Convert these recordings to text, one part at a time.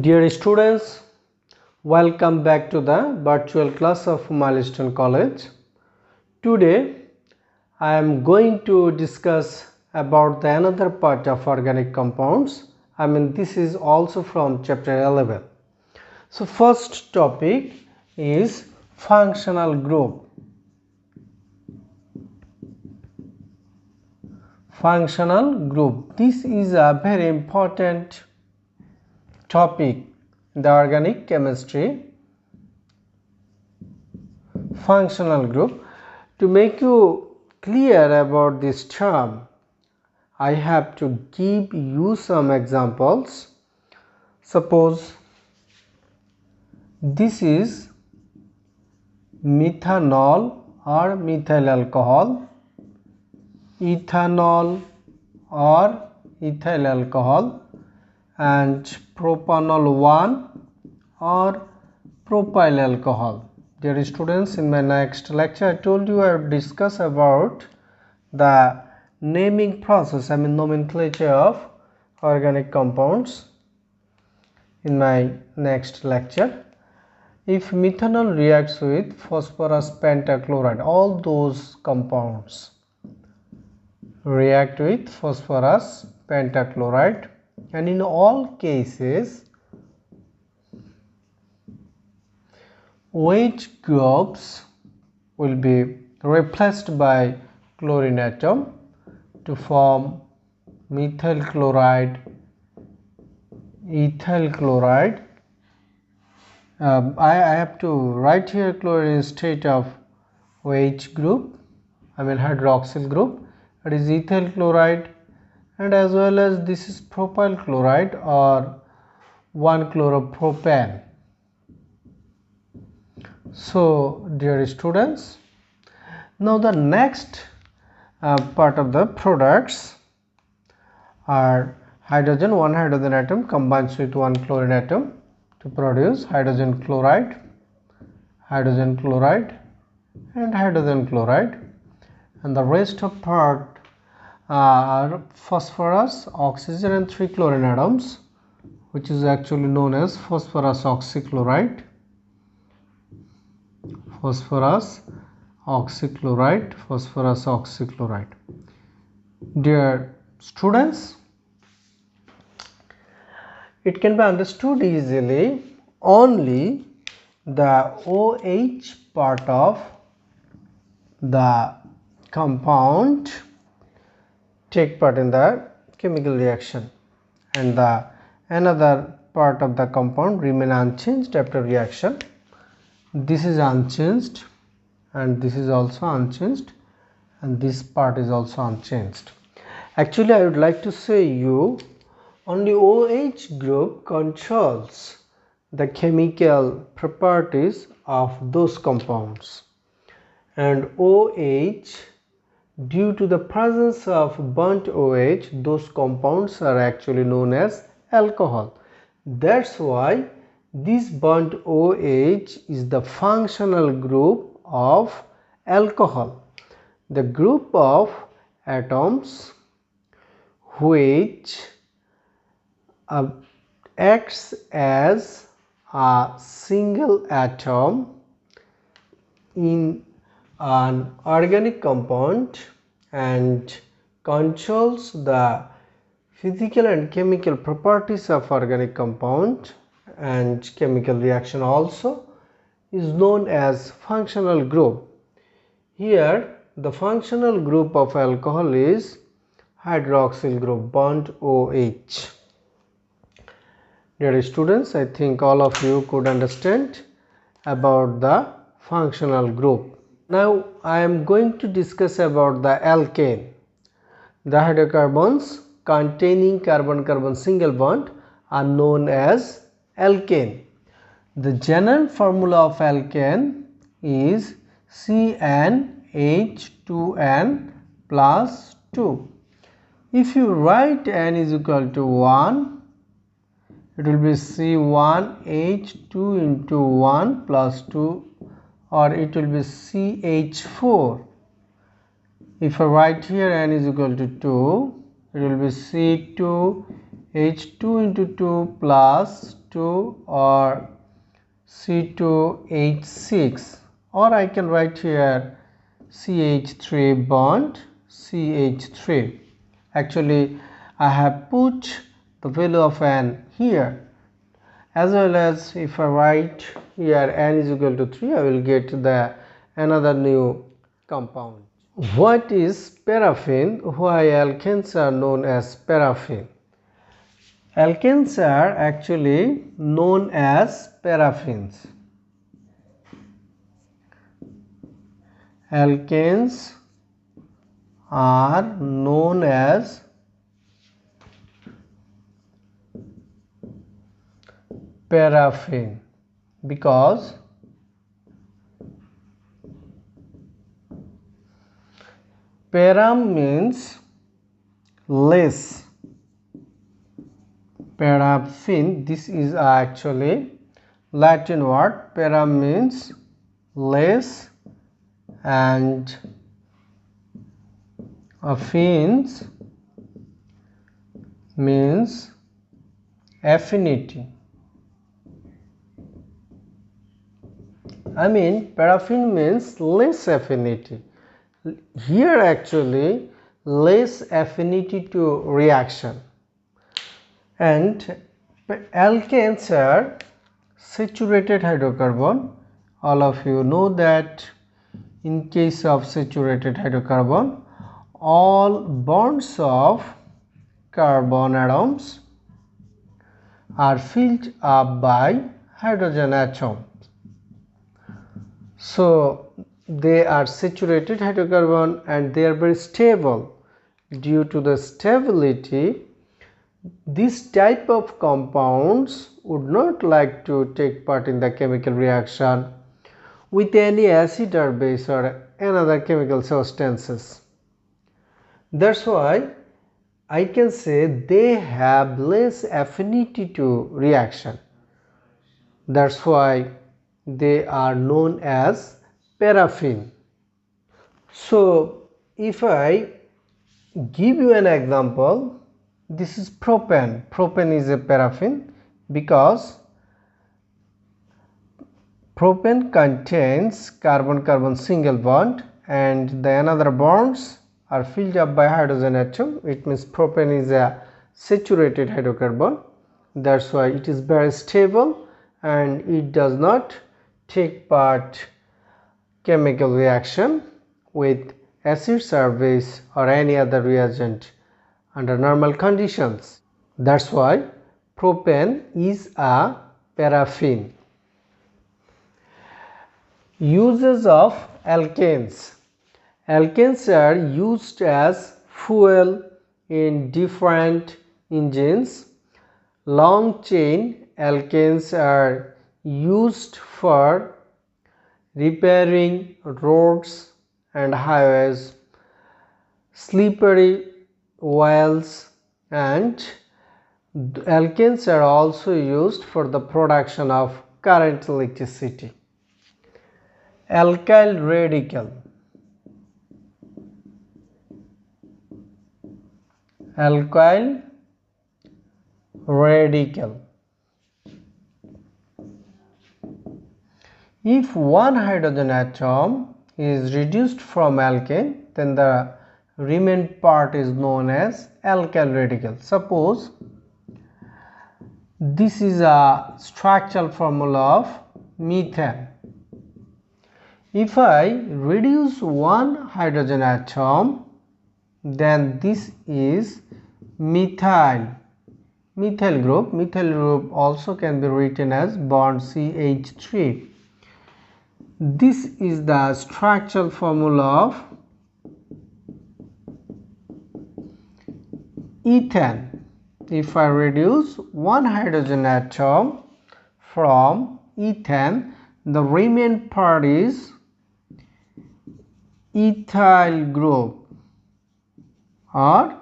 Dear students, welcome back to the virtual class of Milestone College. Today I am going to discuss about the another part of organic compounds. This is also from chapter 11. So first topic is functional group. Functional group. This is a very important topic in the organic chemistry. Functional group. To make you clear about this term, I have to give you some examples. Suppose this is methanol or methyl alcohol, ethanol or ethyl alcohol, and propanol 1 or propyl alcohol. Dear students, in my next lecture I told you I would discuss about the naming process, nomenclature of organic compounds in my next lecture. If methanol reacts with phosphorus pentachloride, all those compounds react with phosphorus pentachloride, and in all cases OH groups will be replaced by chlorine atom to form methyl chloride, ethyl chloride. I have to write here chlorine instead of OH group, hydroxyl group. It is ethyl chloride, and as well as this is propyl chloride or 1-chloropropane. So dear students, now the next part of the products are hydrogen. One hydrogen atom combines with one chlorine atom to produce hydrogen chloride, and hydrogen chloride, and the rest of part are phosphorus, oxygen, and 3 chlorine atoms, which is actually known as phosphorus oxychloride. Dear students, it can be understood easily only the OH part of the compound take part in the chemical reaction, and the another part of the compound remain unchanged after reaction. This is unchanged, and this is also unchanged, and this part is also unchanged. Actually, I would like to say you only OH group controls the chemical properties of those compounds, and OH, due to the presence of burnt OH, those compounds are actually known as alcohol. That's why this burnt OH is the functional group of alcohol. The group of atoms which acts as a single atom in an organic compound and controls the physical and chemical properties of organic compound and chemical reaction also, is known as functional group. Here the functional group of alcohol is hydroxyl group, burnt OH. Dear students, I think all of you could understand about the functional group. Now I am going to discuss about the alkane. The hydrocarbons containing carbon-carbon single bond are known as alkane. The general formula of alkane is CnH2n plus 2. If you write n is equal to 1, it will be C1H2 into 1 plus 2, or it will be CH4. If I write here n is equal to 2, it will be C2H2 into 2 plus 2 or C2H6, or I can write here CH3 bond CH3. Actually I have put the value of n here, as well as if I write here n is equal to 3, I will get the another new compound. What is paraffin? Why alkanes are known as paraffin? Alkanes are actually known as paraffins. Alkanes are known as paraffin because param means less. Paraffin, this is actually Latin word. Param means less and affins means affinity. I mean paraffin means less affinity. Here actually less affinity to reaction. And alkanes are saturated hydrocarbon. All of you know that in case of saturated hydrocarbon, all bonds of carbon atoms are filled up by hydrogen atoms. So they are saturated hydrocarbon and they are very stable. Due to the stability, this type of compounds would not like to take part in the chemical reaction with any acid or base or another chemical substances. That's why I can say they have less affinity to reaction. That's why they are known as paraffin. So if I give you an example, this is propane. Propane is a paraffin because propane contains carbon-carbon single bond and the another bonds are filled up by hydrogen atom. It means propane is a saturated hydrocarbon. That's why it is very stable and it does not take part chemical reaction with acids or base or any other reagent under normal conditions. That's why propane is a paraffin. Uses of alkanes. Alkanes are used as fuel in different engines. Long chain alkanes are used for repairing roads and highways, slippery wells, and alkanes are also used for the production of current electricity. Alkyl radical. Alkyl radical. If one hydrogen atom is reduced from alkane, then the remaining part is known as alkyl radical. Suppose this is a structural formula of methane. If I reduce one hydrogen atom, then this is methyl group. Methyl group also can be written as bond CH3. This is the structural formula of ethane. If I reduce one hydrogen atom from ethane, the remaining part is ethyl group or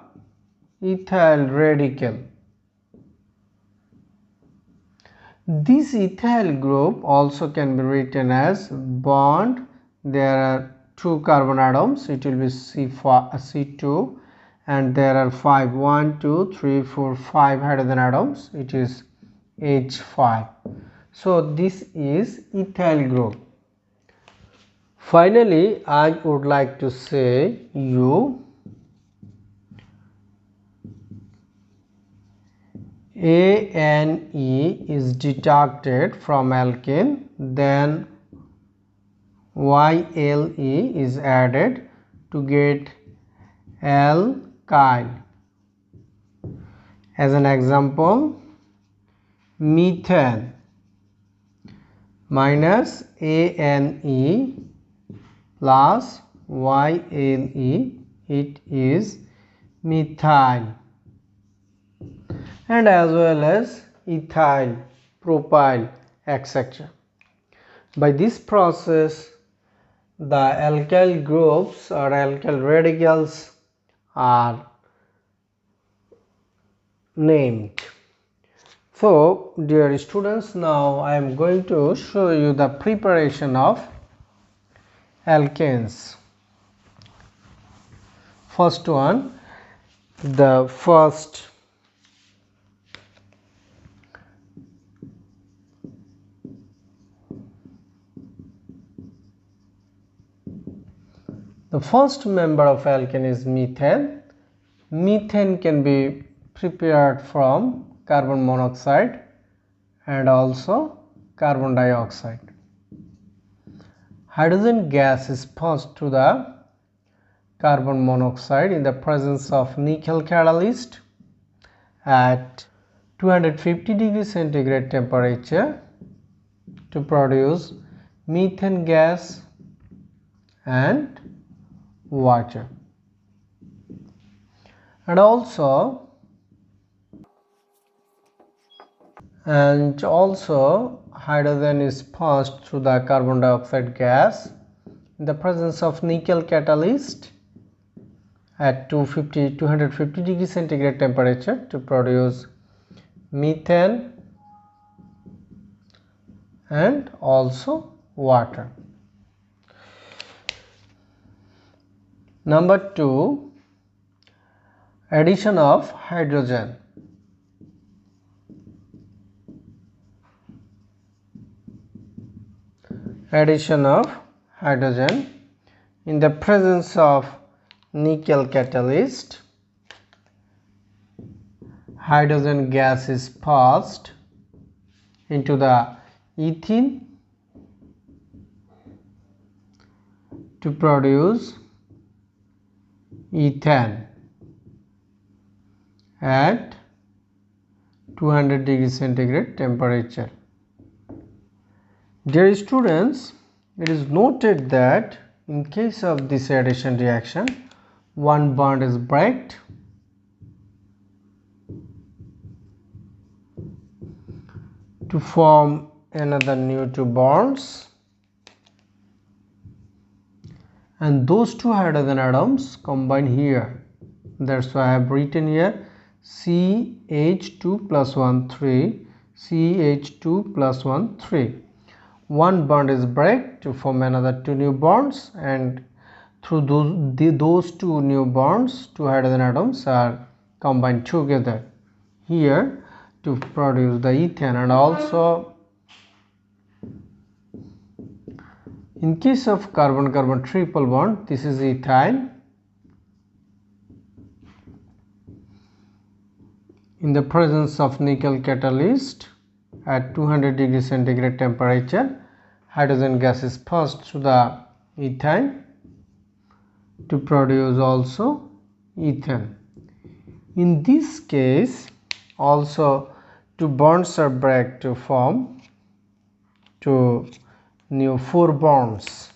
ethyl radical. This ethyl group also can be written as bond. There are two carbon atoms, it will be C2, and there are 5 hydrogen atoms, it is H5. So this is ethyl group. Finally, I would like to say you ANE is deducted from alkane, then YLE is added to get alkyne. As an example, methane minus ANE plus YLE, it is methyl, and as well as ethyl, propyl, etc. By this process, the alkyl groups or alkyl radicals are named. So, dear students, now I am going to show you the preparation of alkanes. First one, the first member of alkane is methane. Methane can be prepared from carbon monoxide and also carbon dioxide. Hydrogen gas is passed to the carbon monoxide in the presence of nickel catalyst at 250 degrees centigrade temperature to produce methane gas and water. And also hydrogen is passed through the carbon dioxide gas in the presence of nickel catalyst at 250 degrees centigrade temperature to produce methane and also water. Number 2, addition of hydrogen. Addition of hydrogen in the presence of nickel catalyst, hydrogen gas is passed into the ethene to produce ethane at 200 degrees centigrade temperature. Dear students, it is noted that in case of this addition reaction, one bond is broken to form another new two bonds, and those two hydrogen atoms combine here. That's why I have written here CH2 plus 1 3, CH2 plus 1 3. One bond is broken to form another two new bonds, and through those two new bonds, two hydrogen atoms are combined together here to produce the ethane. And also in case of carbon-carbon triple bond, this is ethyl in the presence of nickel catalyst at 200 degrees centigrade temperature. Hydrogen gas is passed through the ethyl to produce also ethane. In this case also two bonds are broken to form two new four bonds,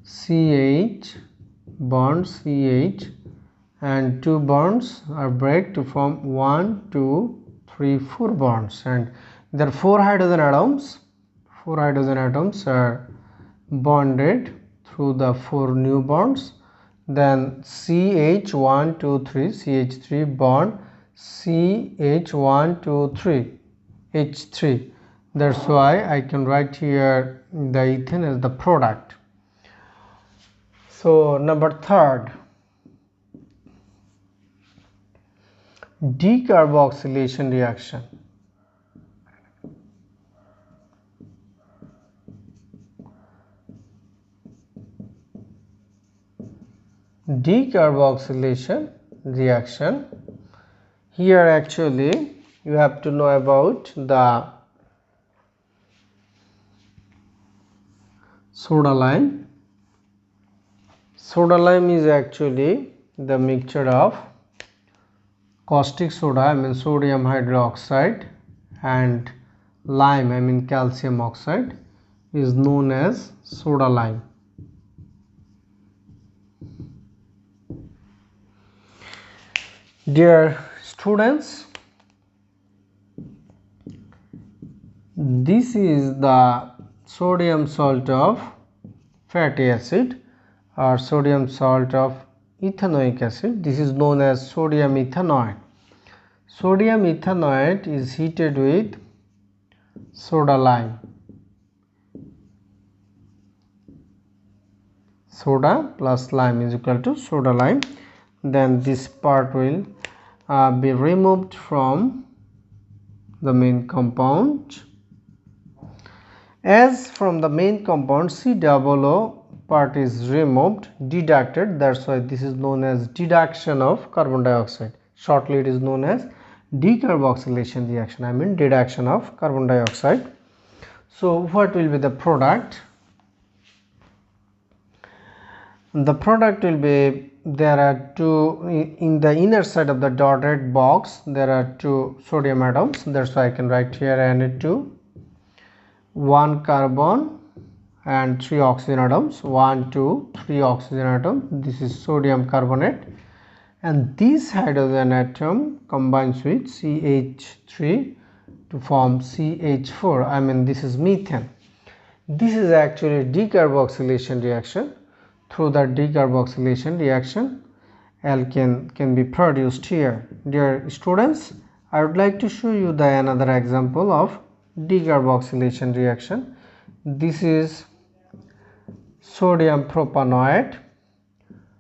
CH bond CH, and two bonds are broken to form 1 2 3 4 bonds, and there are four hydrogen atoms are bonded through the four new bonds. Then CH1 2 3 CH3 bond CH1 2 3 H3. That's why I can write here the ethane as the product. So number 3rd, decarboxylation reaction. decarboxylation reaction. Here actually you have to know about the soda lime. Soda lime is actually the mixture of caustic soda, I mean sodium hydroxide, and lime, I mean calcium oxide, is known as soda lime. Dear students, this is the sodium salt of fatty acid or sodium salt of ethanoic acid. This is known as sodium ethanoate. Sodium ethanoate is heated with soda lime. Soda plus lime is equal to soda lime. Then this part will be removed from the main compound. As from the main compound COO part is removed, deducted, that's why this is known as deduction of carbon dioxide. Shortly it is known as decarboxylation reaction, I mean deduction of carbon dioxide. So what will be the product? The product will be, there are two, in the inner side of the dotted box there are two sodium atoms, that's why I can write here Na2, 1 carbon and 3 oxygen atoms, 1 2 3 oxygen atom. This is sodium carbonate, and this hydrogen atom combines with CH3 to form CH4, I mean this is methane. This is actually decarboxylation reaction. Through the decarboxylation reaction, alkane can be produced here. Dear students, I would like to show you the another example of decarboxylation reaction. This is sodium propanoate.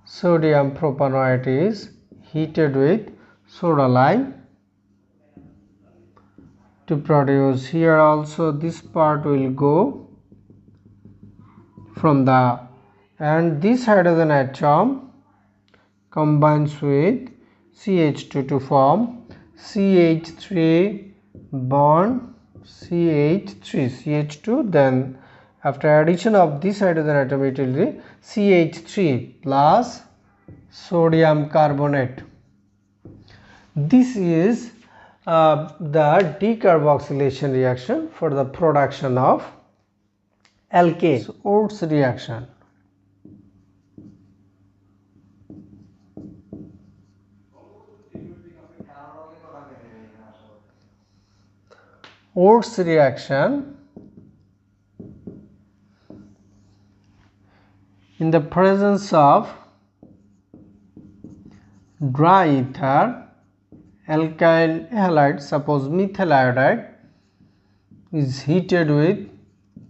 Sodium propanoate is heated with soda lime to produce, here also this part will go from the, and this hydrogen atom combines with CH2 to form CH3 bond CH3, CH2, then after addition of this hydrogen atom it will be CH3 plus sodium carbonate. This is the decarboxylation reaction for the production of alkane. So, Orts reaction. Orts reaction, in the presence of dry ether, alkyl halide, suppose methyl iodide, is heated with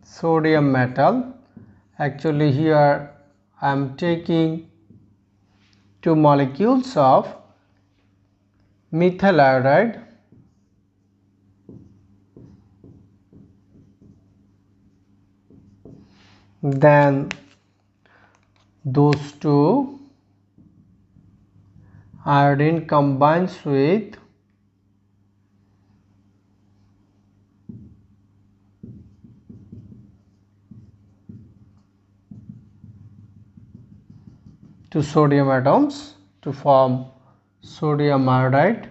sodium metal. Actually here I am taking 2 molecules of methyl iodide, then those two iodine combines with two sodium atoms to form sodium iodide,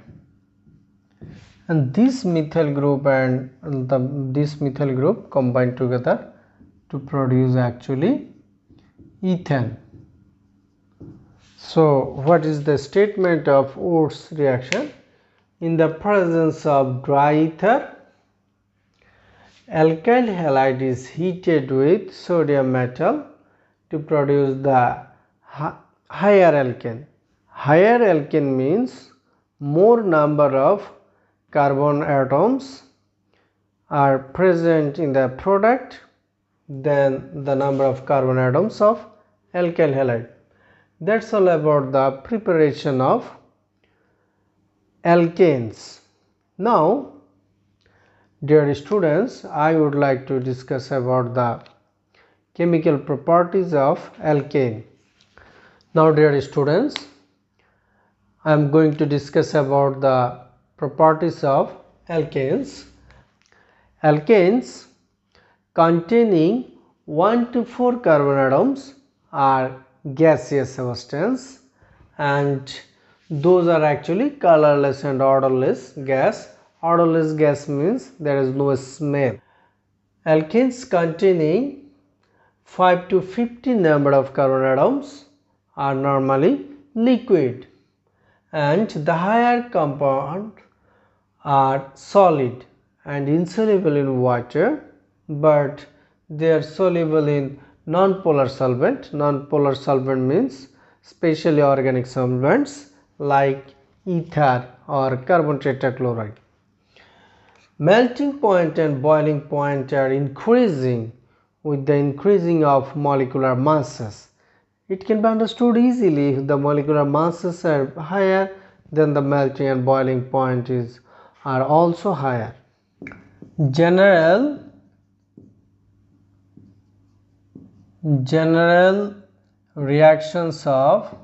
and this methyl group and this methyl group combine together to produce actually ethane. So what is the statement of Orts reaction? In the presence of dry ether, alkyl halide is heated with sodium metal to produce the higher alkane. Higher alkane means more number of carbon atoms are present in the product than the number of carbon atoms of alkyl halide. That's all about the preparation of alkanes. Now, dear students, I would like to discuss about the chemical properties of alkane. Now dear students, I am going to discuss about the properties of alkanes. Alkanes containing 1 to 4 carbon atoms are gaseous substance, and those are actually colorless and odorless gas. Odorless gas means there is no smell. Alkanes containing 5 to 50 number of carbon atoms are normally liquid, and the higher compound are solid and insoluble in water, but they are soluble in non-polar solvent. Non-polar solvent means specially organic solvents like ether or carbon tetrachloride. Melting point and boiling point are increasing with the increasing of molecular masses. It can be understood easily if the molecular masses are higher, then the melting and boiling point are also higher. General reactions of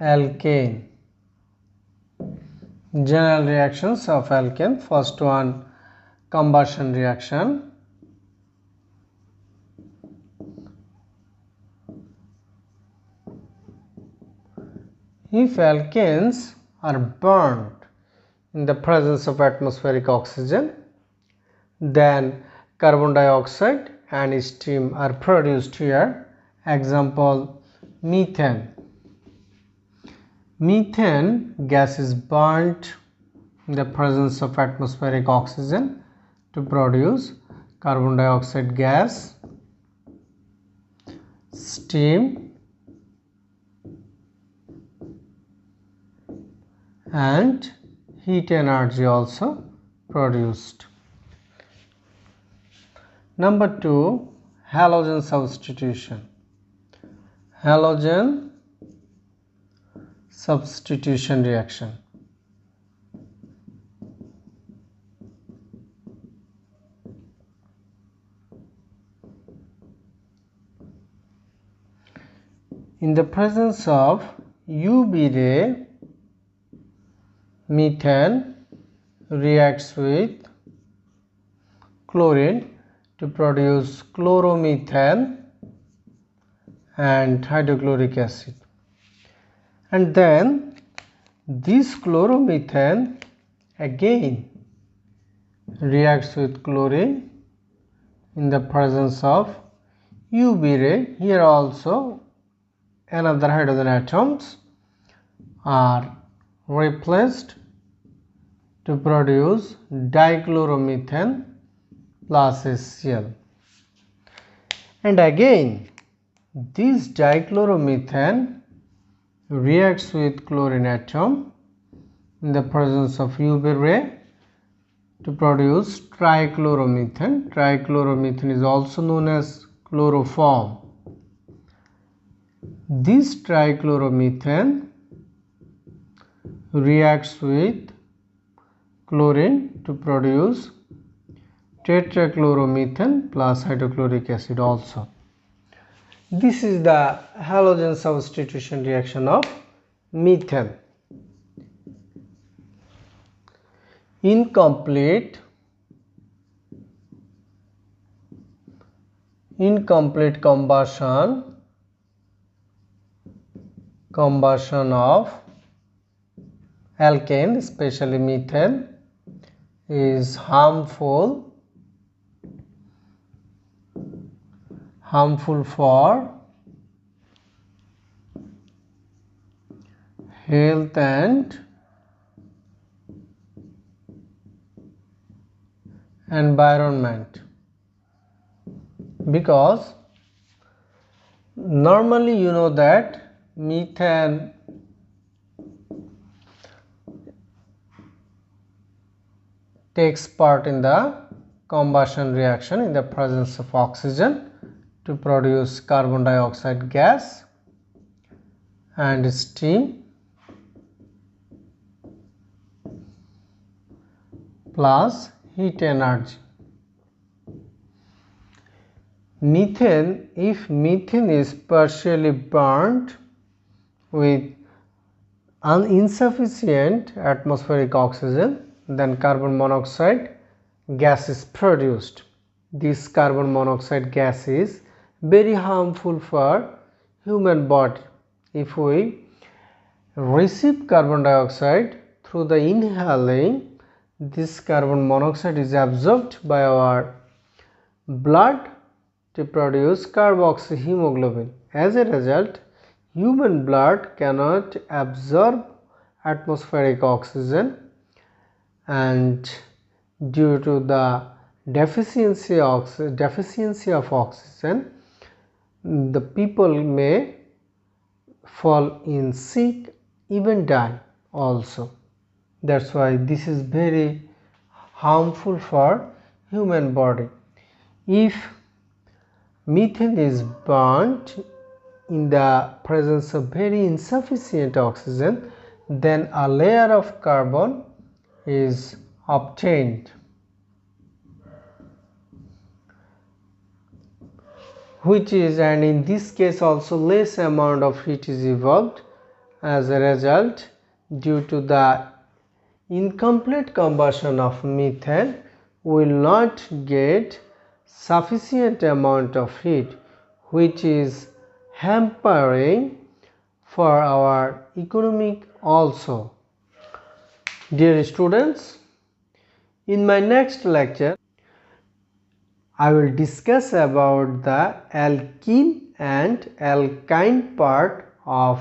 alkane. General reactions of alkane. First one, combustion reaction. If alkanes are burned in the presence of atmospheric oxygen, then carbon dioxide and steam are produced here. Example, methane. Methane gas is burnt in the presence of atmospheric oxygen to produce carbon dioxide gas, steam, and heat energy also produced. Number 2, halogen substitution. Halogen substitution reaction. In the presence of UV ray, methane reacts with chlorine to produce chloromethane and hydrochloric acid, and then this chloromethane again reacts with chlorine in the presence of UV ray. Here also another hydrogen atoms are replaced to produce dichloromethane plus HCl, and again this dichloromethane reacts with chlorine atom in the presence of UV ray to produce trichloromethane. Trichloromethane is also known as chloroform. This trichloromethane reacts with chlorine to produce tetrachloromethane plus hydrochloric acid also. This is the halogen substitution reaction of methane. Incomplete combustion of alkane, especially methane, is harmful for health and environment, because normally you know that methane takes part in the combustion reaction in the presence of oxygen to produce carbon dioxide gas and steam plus heat energy. methane, if methane is partially burnt with insufficient atmospheric oxygen, then carbon monoxide gas is produced. This carbon monoxide gas is very harmful for human body. If we receive carbon dioxide through the inhaling, this carbon monoxide is absorbed by our blood to produce carboxyhemoglobin. As a result, human blood cannot absorb atmospheric oxygen, and due to the deficiency of oxygen, the people may fall in sick, even die also. That's why this is very harmful for human body. If methane is burnt in the presence of very insufficient oxygen, then a layer of carbon is obtained, which is, and in this case also less amount of heat is evolved. As a result, due to the incomplete combustion of methane, we will not get sufficient amount of heat, which is hampering for our economic also. Dear students, in my next lecture I will discuss about the alkene and alkyne part of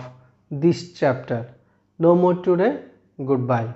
this chapter. No more today. Goodbye.